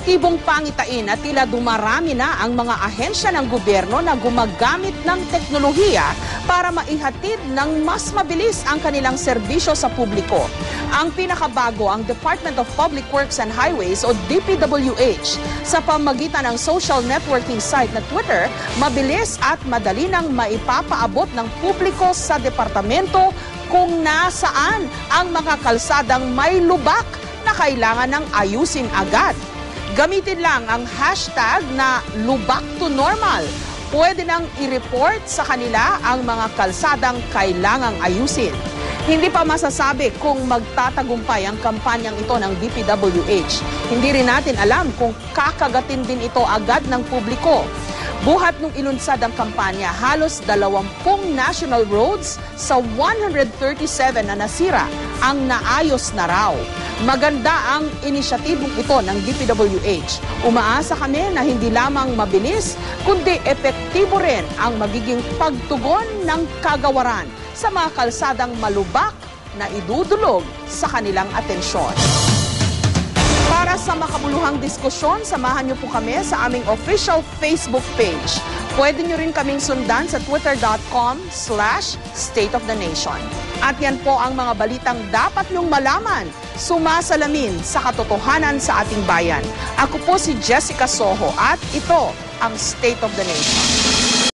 epektibong pangitain at tila dumarami na ang mga ahensya ng gobyerno na gumagamit ng teknolohiya para maihatid ng mas mabilis ang kanilang serbisyo sa publiko. Ang pinakabago ang Department of Public Works and Highways o DPWH. Sa pamamagitan ng social networking site na Twitter, mabilis at madali nang maipapaabot ng publiko sa departamento kung nasaan ang mga kalsadang may lubak na kailangan ng ayusin agad. Gamitin lang ang hashtag na lubak to normal. Pwede nang i-report sa kanila ang mga kalsadang kailangang ayusin. Hindi pa masasabi kung magtatagumpay ang kampanyang ito ng DPWH. Hindi rin natin alam kung kakagatin din ito agad ng publiko. Buhat nung ilunsad ang kampanya, halos 20 national roads sa 137 na nasira ang naayos na raw. Maganda ang inisyatibong ito ng DPWH. Umaasa kami na hindi lamang mabilis, kundi epektibo rin ang magiging pagtugon ng kagawaran sa mga kalsadang malubak na idudulog sa kanilang atensyon. Para sa makabuluhang diskusyon, samahan niyo po kami sa aming official Facebook page. Pwede niyo rin kaming sundan sa twitter.com/State of the Nation. At yan po ang mga balitang dapat niyong malaman, sumasalamin sa katotohanan sa ating bayan. Ako po si Jessica Soho at ito ang State of the Nation.